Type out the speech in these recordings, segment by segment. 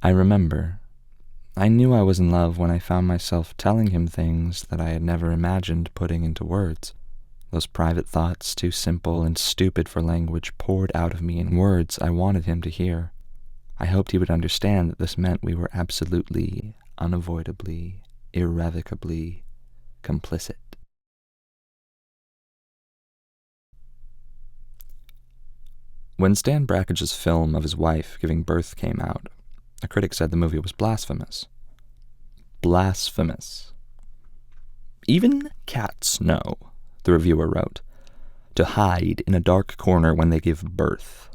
I remember. I knew I was in love when I found myself telling him things that I had never imagined putting into words. Those private thoughts, too simple and stupid for language, poured out of me in words I wanted him to hear. I hoped he would understand that this meant we were absolutely, unavoidably, irrevocably complicit. When Stan Brackage's film of his wife giving birth came out, a critic said the movie was blasphemous. Blasphemous. Even cats know, the reviewer wrote, to hide in a dark corner when they give birth.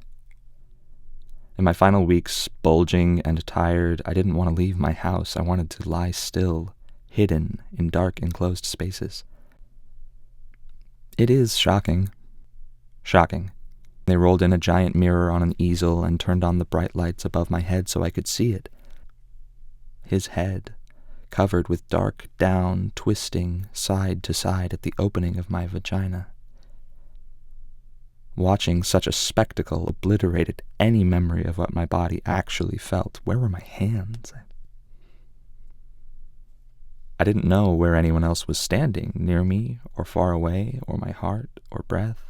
In my final weeks, bulging and tired, I didn't want to leave my house. I wanted to lie still, hidden in dark enclosed spaces. It is shocking. Shocking. They rolled in a giant mirror on an easel and turned on the bright lights above my head so I could see it. His head, covered with dark down, twisting side to side at the opening of my vagina. Watching such a spectacle obliterated any memory of what my body actually felt. Where were my hands? I didn't know where anyone else was standing, near me or far away, or my heart or breath.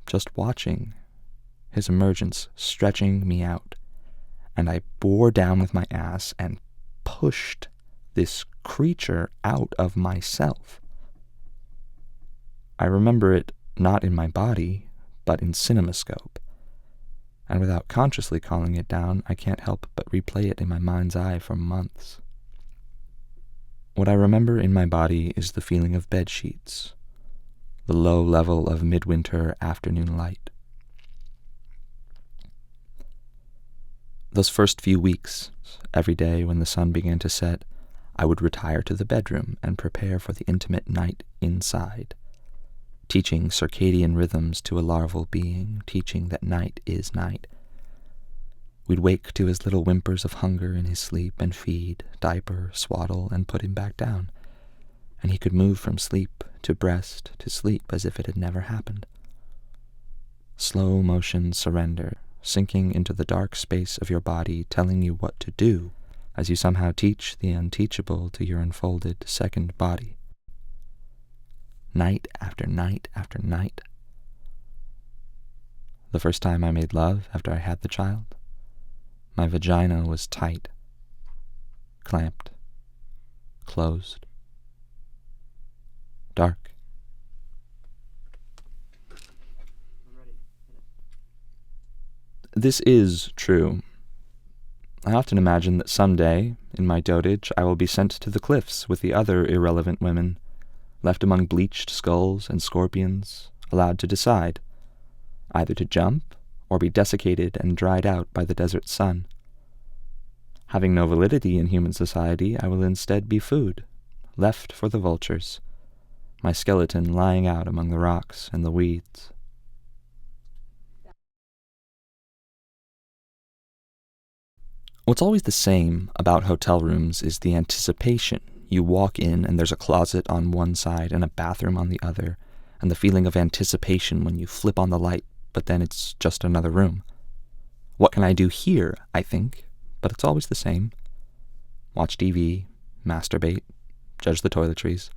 Just watching, his emergence stretching me out, and I bore down with my ass and pushed this creature out of myself. I remember it not in my body, but in CinemaScope, and without consciously calling it down, I can't help but replay it in my mind's eye for months. What I remember in my body is the feeling of bed sheets, the low level of midwinter afternoon light. Those first few weeks, every day when the sun began to set, I would retire to the bedroom and prepare for the intimate night inside, teaching circadian rhythms to a larval being, teaching that night is night. We'd wake to his little whimpers of hunger in his sleep and feed, diaper, swaddle, and put him back down, and he could move from sleep to breast to sleep as if it had never happened. Slow motion surrender, sinking into the dark space of your body, telling you what to do as you somehow teach the unteachable to your unfolded second body. Night after night after night. The first time I made love after I had the child, my vagina was tight, clamped, closed, dark. This is true. I often imagine that someday, in my dotage, I will be sent to the cliffs with the other irrelevant women, left among bleached skulls and scorpions, allowed to decide, either to jump or be desiccated and dried out by the desert sun. Having no validity in human society, I will instead be food, left for the vultures, my skeleton lying out among the rocks and the weeds. What's always the same about hotel rooms is the anticipation. You walk in and there's a closet on one side and a bathroom on the other, and the feeling of anticipation when you flip on the light, but then it's just another room. What can I do here, I think, but it's always the same. Watch TV, masturbate, judge the toiletries,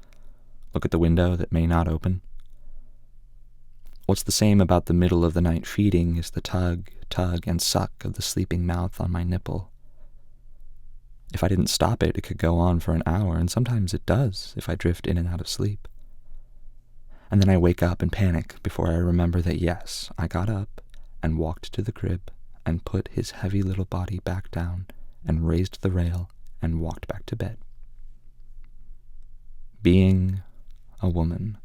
look at the window that may not open. What's the same about the middle of the night feeding is the tug, and suck of the sleeping mouth on my nipple. If I didn't stop it, it could go on for an hour, and sometimes it does if I drift in and out of sleep. And then I wake up and panic before I remember that yes, I got up and walked to the crib and put his heavy little body back down and raised the rail and walked back to bed. Being a woman.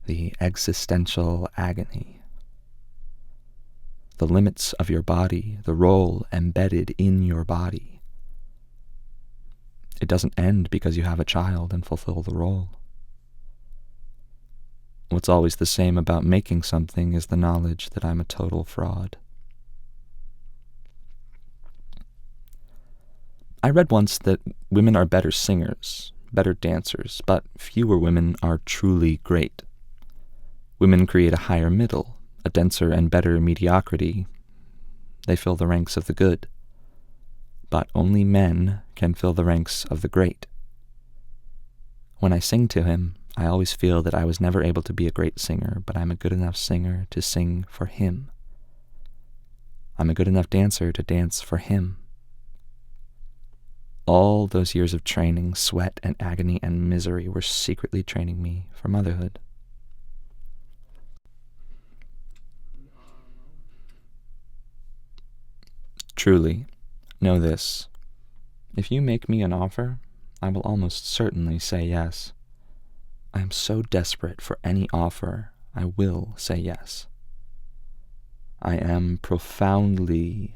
The existential agony. The limits of your body, the role embedded in your body. It doesn't end because you have a child and fulfill the role. What's always the same about making something is the knowledge that I'm a total fraud. I read once that women are better singers, better dancers, but fewer women are truly great. Women create a higher middle, a denser and better mediocrity. They fill the ranks of the good. But only men can fill the ranks of the great. When I sing to him, I always feel that I was never able to be a great singer, but I'm a good enough singer to sing for him. I'm a good enough dancer to dance for him. All those years of training, sweat and agony and misery were secretly training me for motherhood. Truly, know this. If you make me an offer, I will almost certainly say yes. I am so desperate for any offer, I will say yes. I am profoundly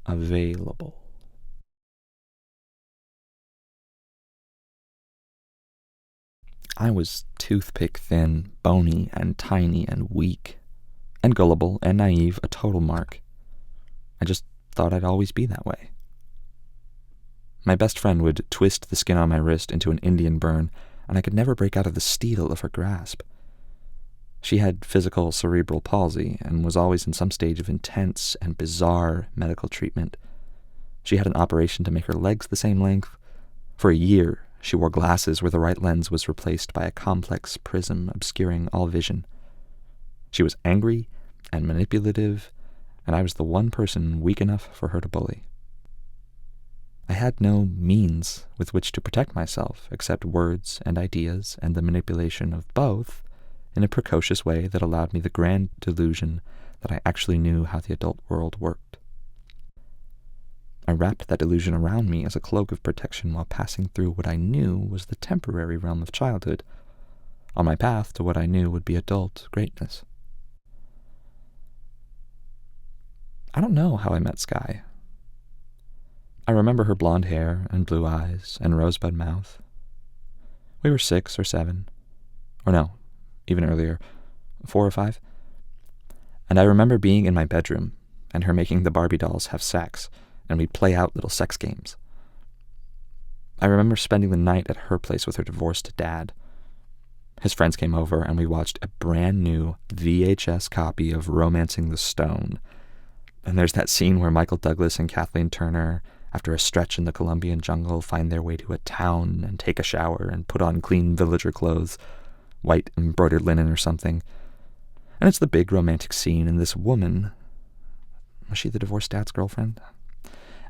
available. I was toothpick thin, bony and tiny and weak, and gullible and naive, a total mark. I just thought I'd always be that way. My best friend would twist the skin on my wrist into an Indian burn, and I could never break out of the steel of her grasp. She had physical cerebral palsy and was always in some stage of intense and bizarre medical treatment. She had an operation to make her legs the same length. For a year, she wore glasses where the right lens was replaced by a complex prism obscuring all vision. She was angry and manipulative, and I was the one person weak enough for her to bully. I had no means with which to protect myself except words and ideas and the manipulation of both in a precocious way that allowed me the grand delusion that I actually knew how the adult world worked. I wrapped that illusion around me as a cloak of protection while passing through what I knew was the temporary realm of childhood, on my path to what I knew would be adult greatness. I don't know how I met Skye. I remember her blonde hair and blue eyes and rosebud mouth. We were 6 or 7, or no, even earlier, 4 or 5. And I remember being in my bedroom and her making the Barbie dolls have sex, and we'd play out little sex games. I remember spending the night at her place with her divorced dad. His friends came over and we watched a brand new VHS copy of Romancing the Stone. And there's that scene where Michael Douglas and Kathleen Turner, after a stretch in the Colombian jungle, find their way to a town and take a shower and put on clean villager clothes, white embroidered linen or something. And it's the big romantic scene, and this woman, was she the divorced dad's girlfriend?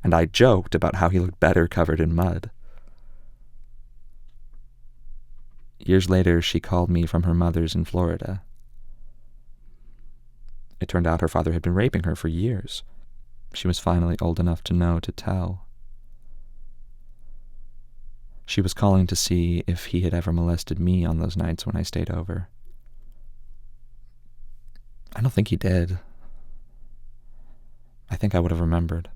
And I joked about how he looked better covered in mud. Years later, she called me from her mother's in Florida. It turned out her father had been raping her for years. She was finally old enough to know to tell. She was calling to see if he had ever molested me on those nights when I stayed over. I don't think he did. I think I would have remembered.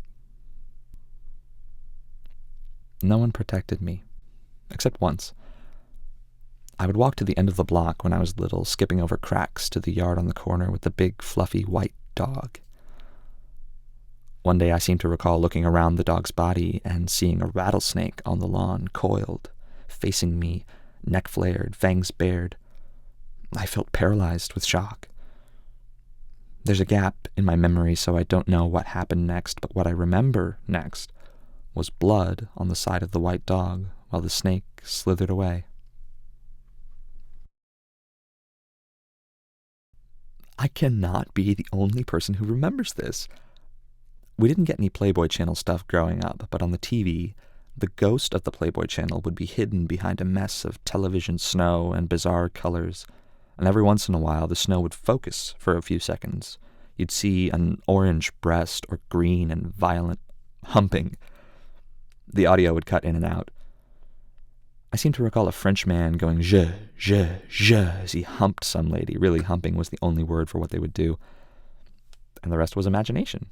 No one protected me, except once. I would walk to the end of the block when I was little, skipping over cracks to the yard on the corner with the big, fluffy, white dog. One day I seem to recall looking around the dog's body and seeing a rattlesnake on the lawn, coiled, facing me, neck flared, fangs bared. I felt paralyzed with shock. There's a gap in my memory, so I don't know what happened next, but what I remember next was blood on the side of the white dog while the snake slithered away. I cannot be the only person who remembers this. We didn't get any Playboy Channel stuff growing up, but on the TV, the ghost of the Playboy Channel would be hidden behind a mess of television snow and bizarre colors, and every once in a while the snow would focus for a few seconds. You'd see an orange breast or green and violent humping. The audio would cut in and out. I seem to recall a French man going je, as he humped some lady. Really, humping was the only word for what they would do. And the rest was imagination.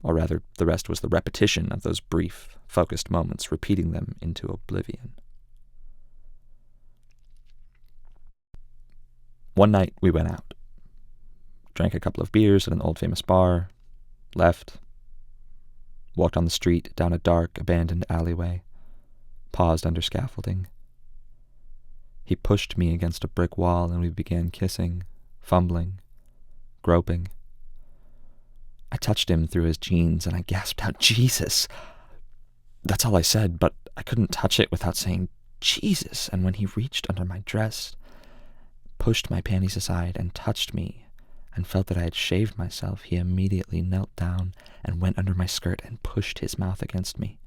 Or rather, the rest was the repetition of those brief, focused moments, repeating them into oblivion. One night we went out. Drank a couple of beers at an old famous bar. Left. Walked on the street down a dark, abandoned alleyway. Paused under scaffolding. He pushed me against a brick wall and we began kissing, fumbling, groping. I touched him through his jeans and I gasped out, "Jesus!" That's all I said, but I couldn't touch it without saying, "Jesus!" And when he reached under my dress, pushed my panties aside, and touched me, and felt that I had shaved myself, he immediately knelt down and went under my skirt and pushed his mouth against me.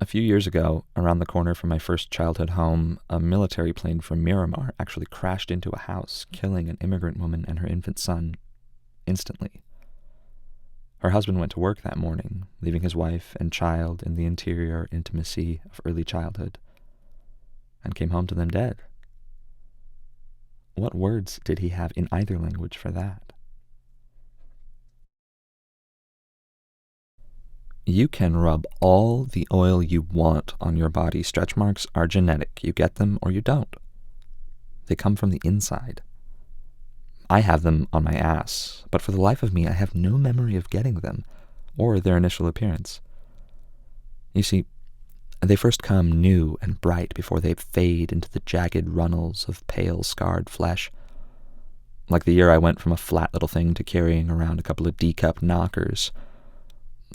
A few years ago, around the corner from my first childhood home, a military plane from Miramar actually crashed into a house, killing an immigrant woman and her infant son instantly. Her husband went to work that morning, leaving his wife and child in the interior intimacy of early childhood, and came home to them dead. What words did he have in either language for that? You can rub all the oil you want on your body. Stretch marks are genetic. You get them or you don't. They come from the inside. I have them on my ass, but for the life of me, I have no memory of getting them or their initial appearance. You see, they first come new and bright before they fade into the jagged runnels of pale, scarred flesh. Like the year I went from a flat little thing to carrying around a couple of D-cup knockers.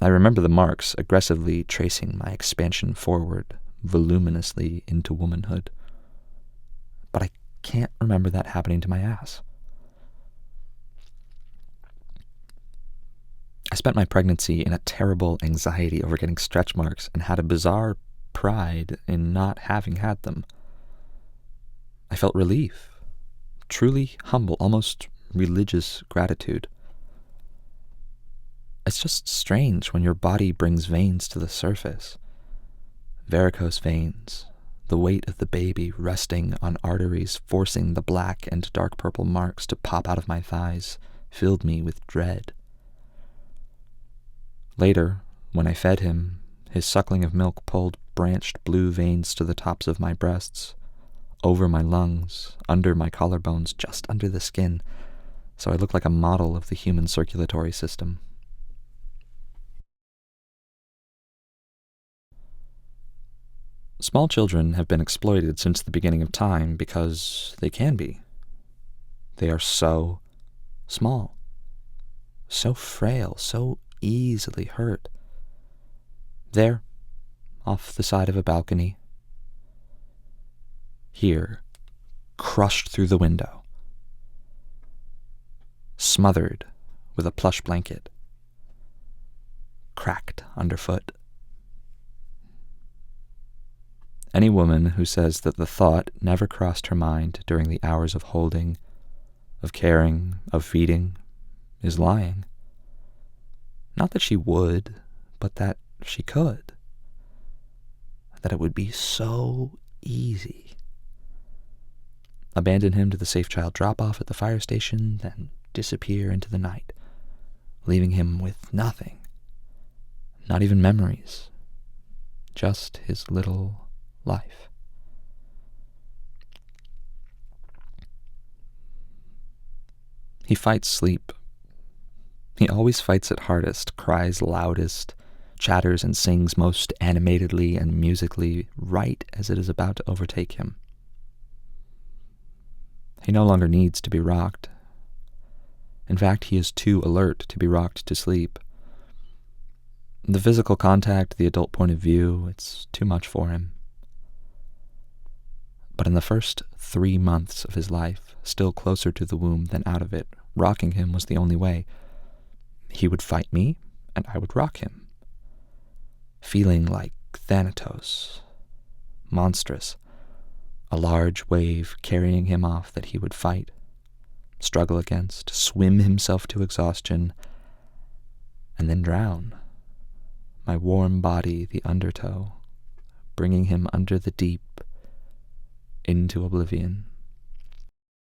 I remember the marks aggressively tracing my expansion forward, voluminously into womanhood. But I can't remember that happening to my ass. I spent my pregnancy in a terrible anxiety over getting stretch marks and had a bizarre pride in not having had them. I felt relief, truly humble, almost religious gratitude. It's just strange when your body brings veins to the surface. Varicose veins, the weight of the baby resting on arteries, forcing the black and dark purple marks to pop out of my thighs, filled me with dread. Later, when I fed him, his suckling of milk pulled branched blue veins to the tops of my breasts, over my lungs, under my collarbones, just under the skin, so I looked like a model of the human circulatory system. Small children have been exploited since the beginning of time because they can be. They are so small, so frail, so easily hurt. There, off the side of a balcony. Here, crushed through the window. Smothered with a plush blanket. Cracked underfoot. Any woman who says that the thought never crossed her mind during the hours of holding, of caring, of feeding, is lying. Not that she would, but that she could. That it would be so easy. Abandon him to the safe child drop-off at the fire station, then disappear into the night, leaving him with nothing, not even memories, just his little life. He fights sleep. He always fights it hardest, cries loudest, chatters and sings most animatedly and musically right as it is about to overtake him. He no longer needs to be rocked. In fact, he is too alert to be rocked to sleep. The physical contact, the adult point of view, it's too much for him. But in the first 3 months of his life, still closer to the womb than out of it, rocking him was the only way. He would fight me, and I would rock him. Feeling like Thanatos, monstrous, a large wave carrying him off that he would fight, struggle against, swim himself to exhaustion, and then drown. My warm body, the undertow, bringing him under the deep, into oblivion.